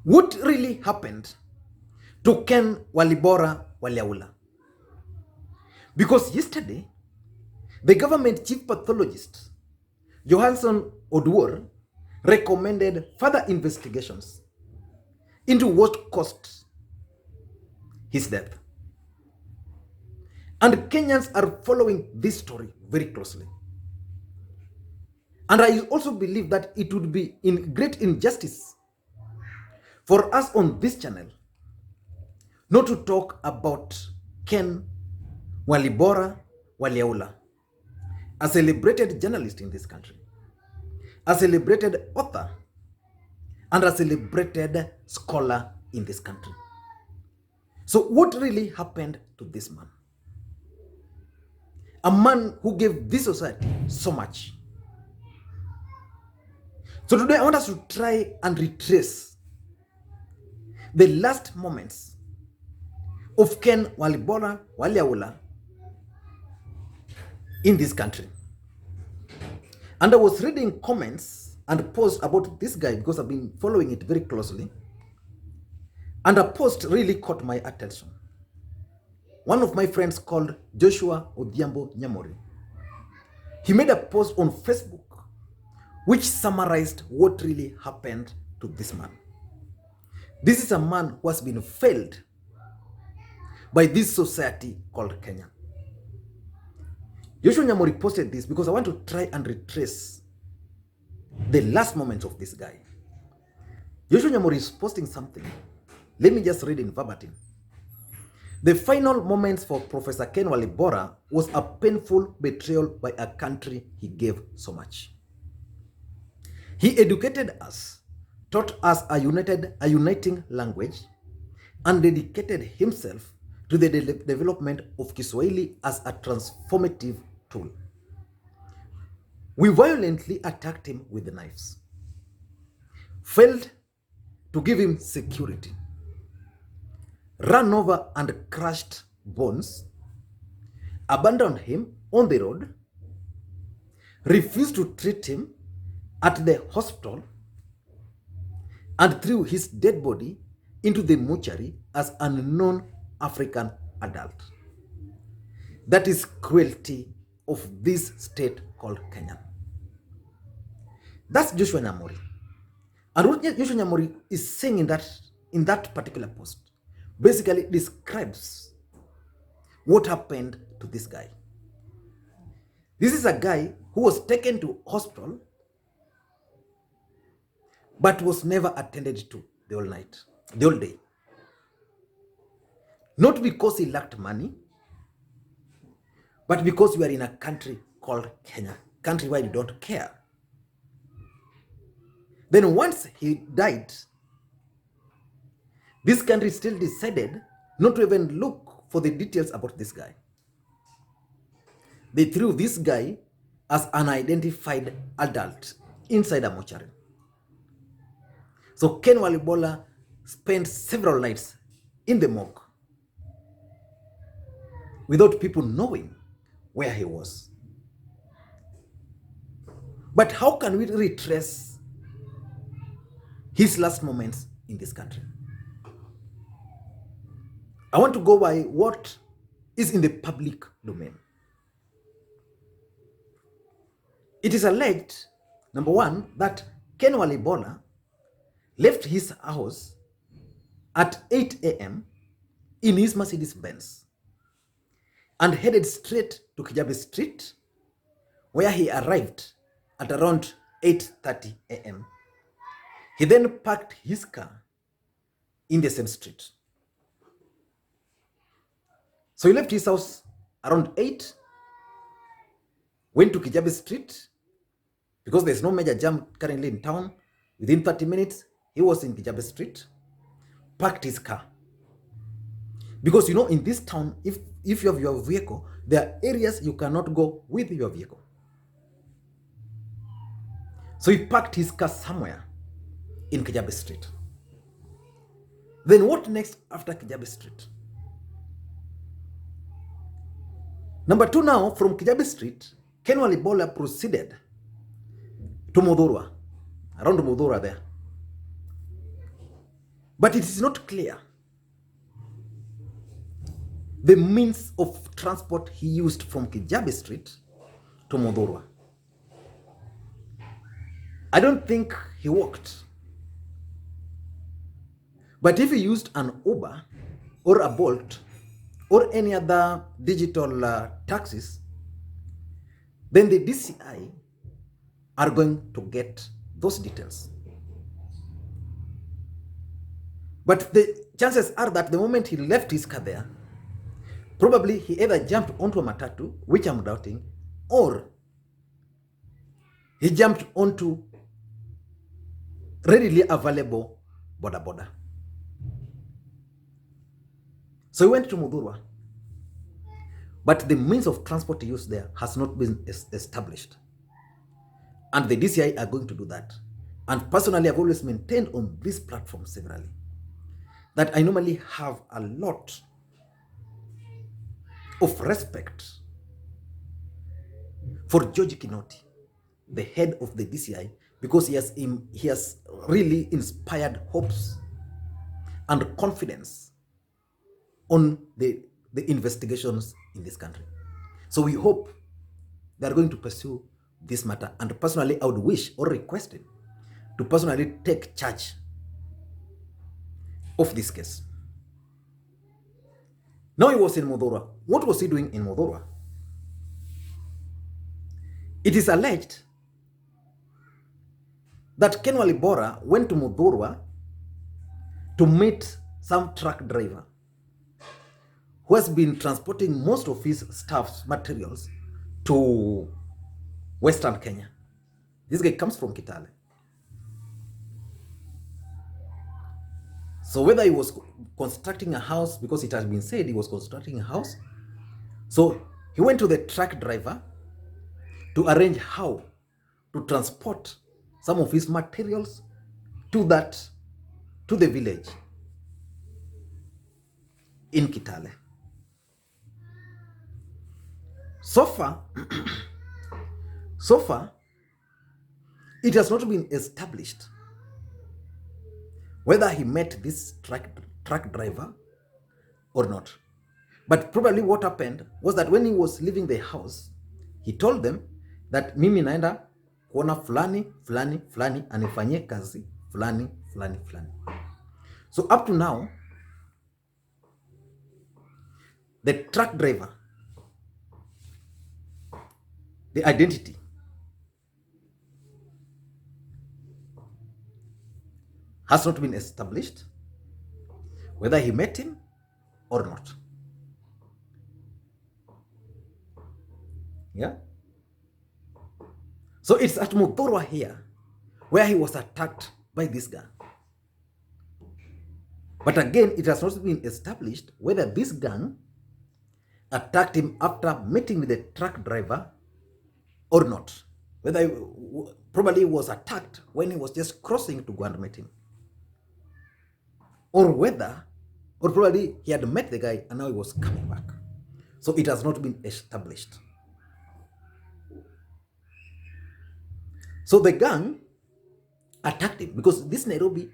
What really happened to Ken Walibora Waliaula? Because yesterday, the government chief pathologist, Johansson Odwor, recommended further investigations into what caused his death. And Kenyans are following this story very closely. And I also believe that it would be in great injustice for us on this channel not to talk about Ken Walibora Waliaula, a celebrated journalist in this country, a celebrated author, and a celebrated scholar in this country. So what really happened to this man? A man who gave this society so much. So today I want us to try and retrace the last moments of Ken Walibora Waliaula in this country. And I was reading comments and posts about this guy because I've been following it very closely. And a post really caught my attention. One of my friends called Joshua Odhiambo Nyamori, he made a post on Facebook which summarized what really happened to this man. This is a man who has been failed by this society called Kenya. Joshua Nyamori posted this because I want to try and retrace the last moments of this guy. Joshua Nyamori is posting something. Let me just read in verbatim. The final moments for Professor Ken Walibora was a painful betrayal by a country he gave so much. He educated us, taught us a uniting language, and dedicated himself to the development of Kiswahili as a transformative tool. We violently attacked him with the knives, failed to give him security, ran over and crushed bones, abandoned him on the road, refused to treat him at the hospital, and threw his dead body into the mortuary as an unknown African adult. That is cruelty of this state called Kenya. That's Joshua Nyamori. And what Joshua Nyamori is saying in that particular post basically describes what happened to this guy. This is a guy who was taken to hospital but was never attended to the whole day. Not because he lacked money, but because we are in a country called Kenya, country where you don't care. Then once he died, this country still decided not to even look for the details about this guy. They threw this guy as an unidentified adult inside a mortuary. So Ken Walibora spent several nights in the morgue without people knowing where he was. But how can we retrace his last moments in this country? I want to go by what is in the public domain. It is alleged, number one, that Ken Walibora left his house at 8 a.m. in his Mercedes Benz and headed straight to Kijabe Street, where he arrived at around 8:30 a.m. He then parked his car in the same street. So he left his house around 8, went to Kijabe Street because there's no major jam currently in town. Within 30 minutes, he was in Kijabe Street, parked his car. Because you know, in this town, if you have your vehicle, there are areas you cannot go with your vehicle. So he parked his car somewhere in Kijabe Street. Then what next after Kijabe Street? Number two, now from Kijabe Street, Ken Walibora proceeded to Mudhurwa, around Mudhurwa there. But it is not clear the means of transport he used from Kijabe Street to Modorwa. I don't think he walked. But if he used an Uber or a Bolt or any other digital taxis, then the DCI are going to get those details. But the chances are that the moment he left his car there, probably he either jumped onto a matatu, which I'm doubting, or he jumped onto readily available boda. So he went to Mudurwa, but the means of transport used there has not been established. And the DCI are going to do that. And personally, I've always maintained on this platform severally that I normally have a lot of respect for George Kinoti, the head of the DCI, because he has really inspired hopes and confidence on the investigations in this country. So we hope they are going to pursue this matter. And personally, I would wish or request him to personally take charge of this case. Now he was in Modorwa. What was he doing in Modorwa? It is alleged that Ken Walibora went to Modorwa to meet some truck driver who has been transporting most of his staff's materials to Western Kenya. This guy comes from Kitale. So whether he was constructing a house, because it has been said he was constructing a house, so he went to the truck driver to arrange how to transport some of his materials to the village in Kitale. So far, it has not been established whether he met this truck driver or not. But probably what happened was that when he was leaving the house, he told them that mimi naenda kuona fulani fulani fulani anifanyie kazi fulani fulani fulani. So up to now, the truck driver, the identity has not been established, whether he met him or not. Yeah. So it's at Mudorwa here where he was attacked by this gang. But again, it has not been established whether this gang attacked him after meeting with the truck driver or not. Whether probably he was attacked when he was just crossing to go and meet him. Or probably he had met the guy and now he was coming back. So it has not been established. So the gang attacked him because this Nairobi,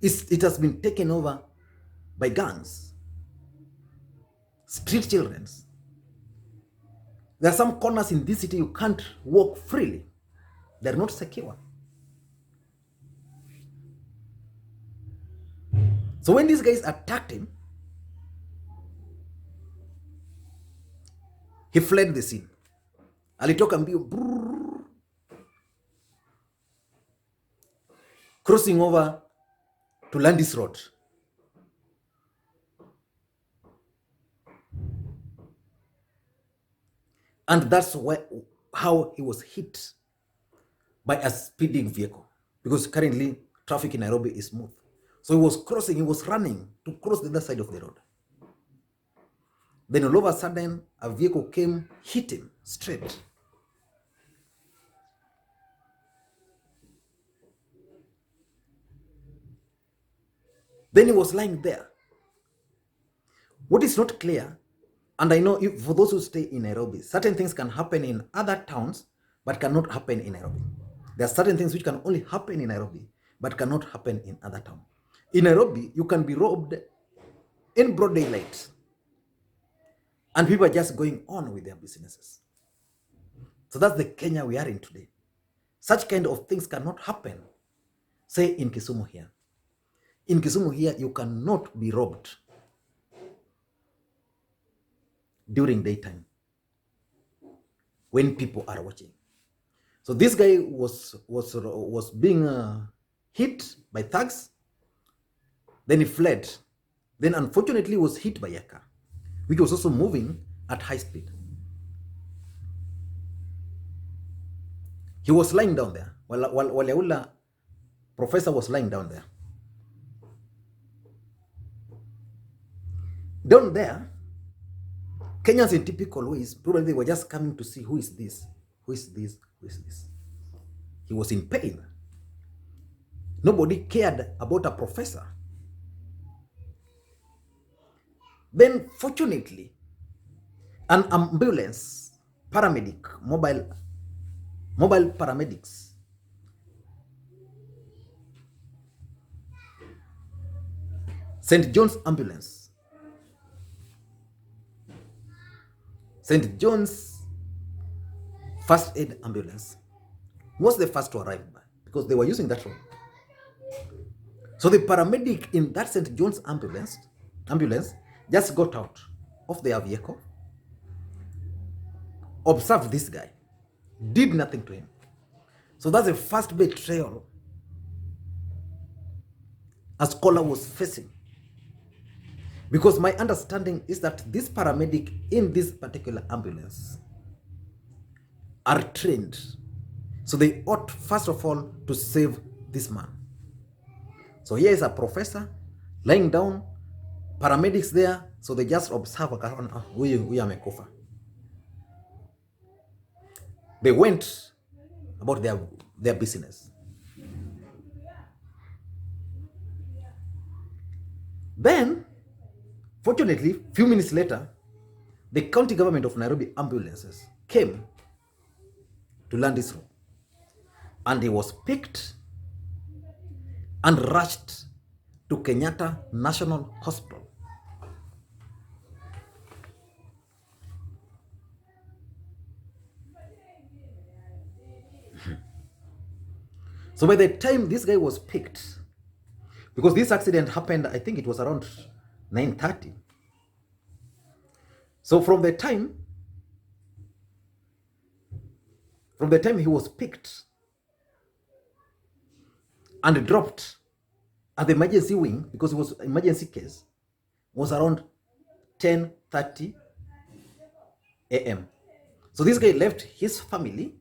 it has been taken over by gangs, street children. There are some corners in this city you can't walk freely. They're not secure. So when these guys attacked him, he fled the scene. Alitoka mbio, crossing over to Landis Road. And that's how he was hit by a speeding vehicle. Because currently traffic in Nairobi is smooth. So he was running to cross the other side of the road. Then all of a sudden, a vehicle came, hit him straight. Then he was lying there. What is not clear, and I know for those who stay in Nairobi, certain things can happen in other towns, but cannot happen in Nairobi. There are certain things which can only happen in Nairobi, but cannot happen in other towns. In Nairobi, you can be robbed in broad daylight, and people are just going on with their businesses. So that's the Kenya we are in today. Such kind of things cannot happen, say, in Kisumu here. In Kisumu here, you cannot be robbed during daytime when people are watching. So this guy was being hit by thugs. Then he fled. Then unfortunately was hit by a car, which was also moving at high speed. He was lying down there. Waliaula professor was lying down there. Down there, Kenyans in typical ways, probably they were just coming to see who is this, who is this, who is this. He was in pain. Nobody cared about a professor. Then, fortunately, an ambulance, paramedic, mobile paramedics, St. John's ambulance, St. John's first aid ambulance was the first to arrive because they were using that road. So the paramedic in that St. John's ambulance just got out of their vehicle, observed this guy, did nothing to him. So that's the first betrayal a scholar was facing. Because my understanding is that this paramedic in this particular ambulance are trained. So they ought, first of all, to save this man. So here is a professor lying down, paramedics there, so they just observe, they went about their business. Then, fortunately, a few minutes later, the county government of Nairobi ambulances came to land this room. And he was picked and rushed to Kenyatta National Hospital. So by the time this guy was picked, because this accident happened, I think it was around 9:30. So from the time he was picked and dropped at the emergency wing, because it was an emergency case, was around 10:30 a.m. So this guy left his family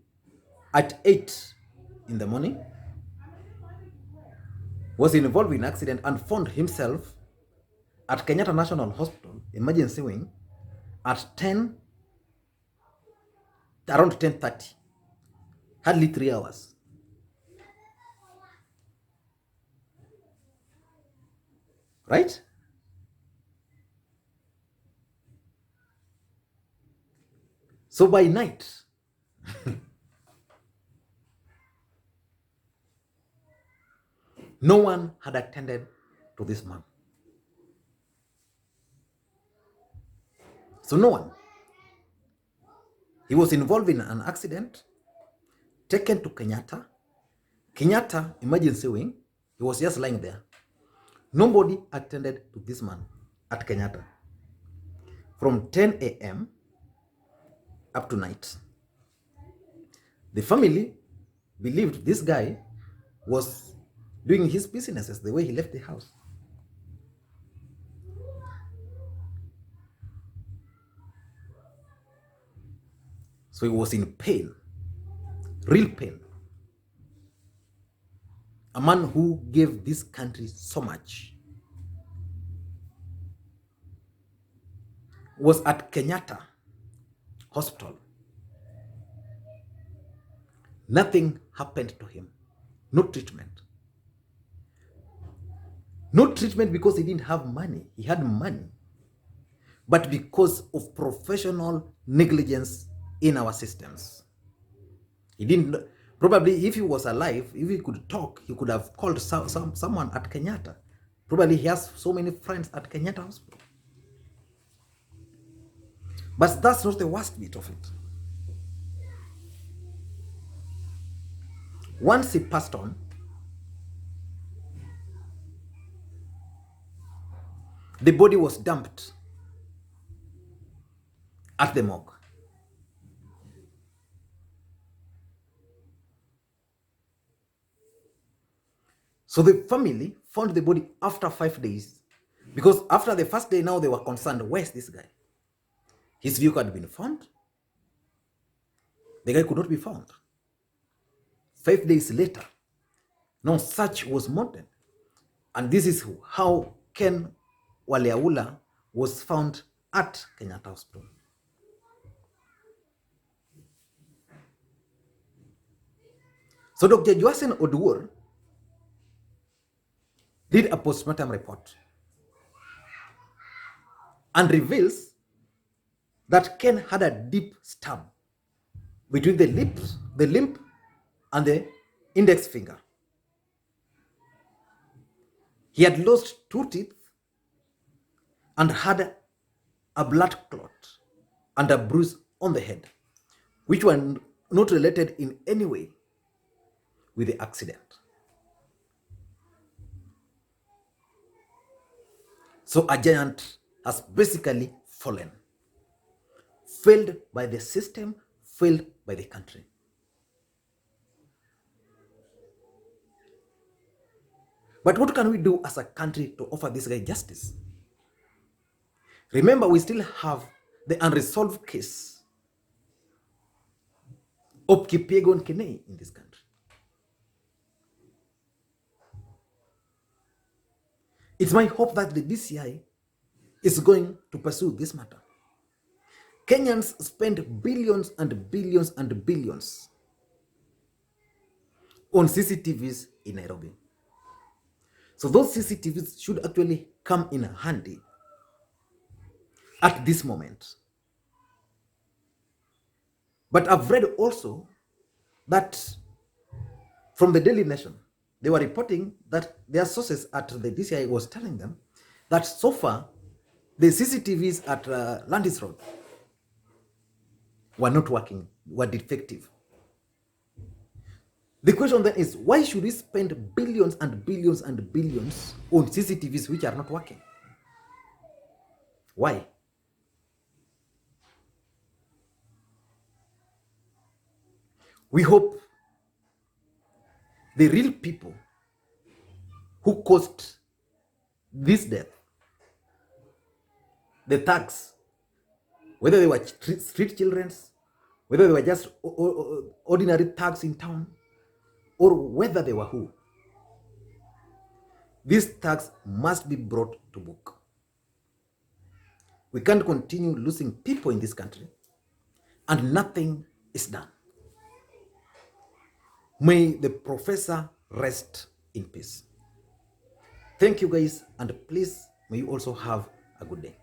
at 8 in the morning, was involved in an accident, and found himself at Kenyatta National Hospital emergency wing at around 10:30, hardly 3 hours. Right? So by night, no one had attended to this man. So no one. He was involved in an accident, taken to Kenyatta emergency wing. He was just lying there. Nobody attended to this man at Kenyatta from 10 a.m. up to night. The family believed this guy was doing his businesses the way he left the house. So he was in pain, real pain. A man who gave this country so much was at Kenyatta Hospital. Nothing happened to him. No treatment. No treatment because he didn't have money. He had money. But because of professional negligence in our systems. He didn't, probably if he was alive, if he could talk, he could have called someone at Kenyatta Probably he has so many friends at Kenyatta Hospital. But that's not the worst bit of it. Once he passed on, the body was dumped at the morgue. So the family found the body after 5 days, because after the first day now they were concerned, where's this guy? His vehicle had been found. The guy could not be found. 5 days later, no search was mounted. And this is how Ken Waliaula was found at Kenyatta Hospital. So Dr. Joasen Oduor did a post-mortem report and reveals that Ken had a deep stab between the limb and the index finger. He had lost 2 teeth and had a blood clot and a bruise on the head, which were not related in any way with the accident. So a giant has basically fallen, failed by the system, failed by the country. But what can we do as a country to offer this guy justice? Remember, we still have the unresolved case of Kipyegon Kenei in this country. It's my hope that the DCI is going to pursue this matter. Kenyans spend billions and billions and billions on CCTVs in Nairobi. So those CCTVs should actually come in handy at this moment. But I've read also that from the Daily Nation, they were reporting that their sources at the DCI was telling them that so far the CCTVs at Landis Road were not working, were defective. The question then is, why should we spend billions and billions and billions on CCTVs which are not working? Why? We hope the real people who caused this death, the thugs, whether they were street children, whether they were just ordinary thugs in town, or whether they were who, these thugs must be brought to book. We can't continue losing people in this country and nothing is done. May the professor rest in peace. Thank you guys, and please may you also have a good day.